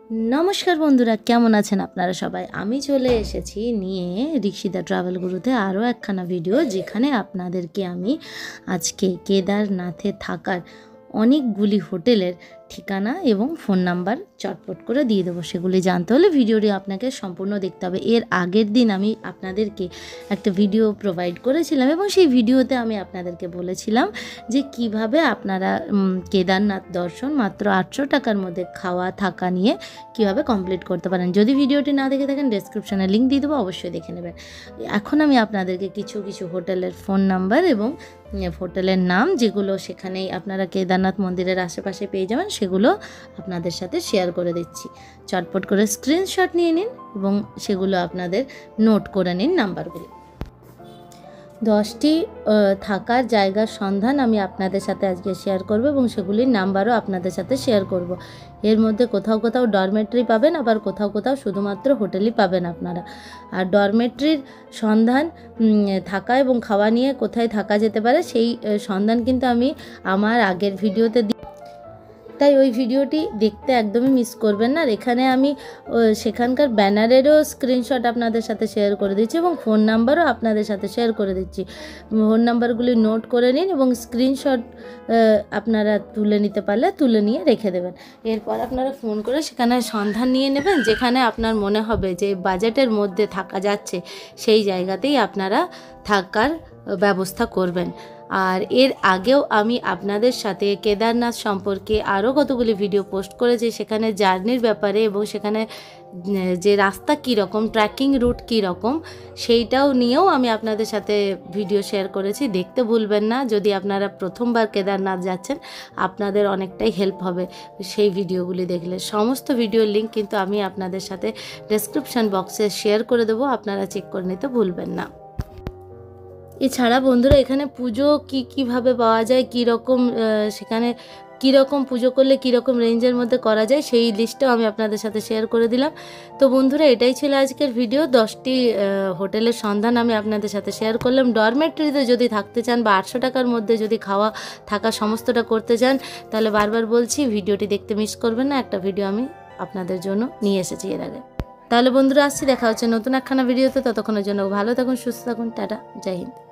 नमस्कार बंधुरा केमन आছেন আপনারা সবাই। আমি চলে এসেছি নিয়ে ঋষিদা ট্রাভেল গুরুতে আরও একখানা ভিডিও, যেখানে আপনাদেরকে আমি আজকে কেদারনাথে থাকার অনেকগুলি হোটেলের ঠিকানা এবং ফোন নাম্বার চটপট করে দিয়ে দেবো। সেগুলি জানতে হলে ভিডিওটি আপনাকে সম্পূর্ণ দেখতে হবে। এর আগের দিন আমি আপনাদেরকে একটা ভিডিও প্রোভাইড করেছিলাম এবং সেই ভিডিওতে আমি আপনাদেরকে বলেছিলাম যে কিভাবে আপনারা কেদারনাথ দর্শন মাত্র 800 টাকার মধ্যে খাওয়া থাকা নিয়ে কিভাবে কমপ্লিট করতে পারেন। যদি ভিডিওটি না দেখে থাকেন ডেসক্রিপশনে লিঙ্ক দিয়ে দেবো, অবশ্যই দেখে নেবেন। এখন আমি আপনাদেরকে কিছু কিছু হোটেলের ফোন নাম্বার এবং হোটেলের নাম, যেগুলো সেখানেই আপনারা কেদারনাথ মন্দিরের আশেপাশে পেয়ে যাবেন, সেগুলো আপনাদের সাথে শেয়ার করে দিচ্ছি। চটপট করে স্ক্রিনশট নিয়ে নিন এবং সেগুলো আপনাদের নোট করে নিন নাম্বারগুলি। 10টি থাকার জায়গার সন্ধান আমি আপনাদের সাথে আজকে শেয়ার করব এবং সেগুলির নাম্বারও আপনাদের সাথে শেয়ার করব। এর মধ্যে কোথাও কোথাও ডরমেটরি পাবেন, আবার কোথাও কোথাও শুধুমাত্র হোটেলই পাবেন আপনারা। আর ডরমেটরির সন্ধান, থাকা এবং খাওয়া নিয়ে কোথায় থাকা যেতে পারে সেই সন্ধান কিন্তু আমি আমার আগের ভিডিওতে তাই ওই ভিডিওটি দেখতে একদমই মিস করবেন না। আর এখানে আমি সেখানকার ব্যানারেরও স্ক্রিনশট আপনাদের সাথে শেয়ার করে দিচ্ছি এবং ফোন নাম্বারও আপনাদের সাথে শেয়ার করে দিচ্ছি। ফোন নাম্বারগুলি নোট করে নিন এবং স্ক্রিনশট আপনারা তুলে নিতে পারলে তুলে নিয়ে রেখে দেবেন। এরপর আপনারা ফোন করে সেখানে সন্ধান নিয়ে নেবেন, যেখানে আপনার মনে হবে যে বাজেটের মধ্যে থাকা যাচ্ছে সেই জায়গাতেই আপনারা থাকার ব্যবস্থা করবেন। আর এর আগেও আমি আপনাদের সাথে কেদারনাথ সম্পর্কে আরও কতগুলি ভিডিও পোস্ট করেছি, সেখানে জার্নির ব্যাপারে এবং সেখানে যে রাস্তা কীরকম, ট্রেকিং রুট কীরকম, সেইটাও নিয়েও আমি আপনাদের সাথে ভিডিও শেয়ার করেছি। দেখতে ভুলবেন না। যদি আপনারা প্রথমবার কেদারনাথ যাচ্ছেন, আপনাদের অনেকটাই হেল্প হবে সেই ভিডিওগুলি দেখলে। সমস্ত ভিডিওর লিঙ্ক কিন্তু আমি আপনাদের সাথে ডেসক্রিপশন বক্সে শেয়ার করে দেবো, আপনারা চেক করে নিতে ভুলবেন না। এছাড়া বন্ধুরা, এখানে পুজো কীভাবে পাওয়া যায়, কীরকম সেখানে কীরকম পুজো করলে কীরকম রেঞ্জের মধ্যে করা যায়, সেই লিস্টটাও আমি আপনাদের সাথে শেয়ার করে দিলাম। তো বন্ধুরা, এটাই ছিল আজকের ভিডিও। 10টি হোটেলের সন্ধান আমি আপনাদের সাথে শেয়ার করলাম। ডরমেটরিতে যদি থাকতে চান বা 800 টাকার মধ্যে যদি খাওয়া থাকা সমস্তটা করতে চান, তাহলে বারবার বলছি ভিডিওটি দেখতে মিস করবেন না। একটা ভিডিও আমি আপনাদের জন্য নিয়ে এসেছি এর আগে। তাহলে বন্ধুরা, আসছি, দেখা হচ্ছে নতুন একখানা ভিডিওতে। ততক্ষণের জন্য ভালো থাকুন, সুস্থ থাকুন, টাটা, জয় হিন্দ।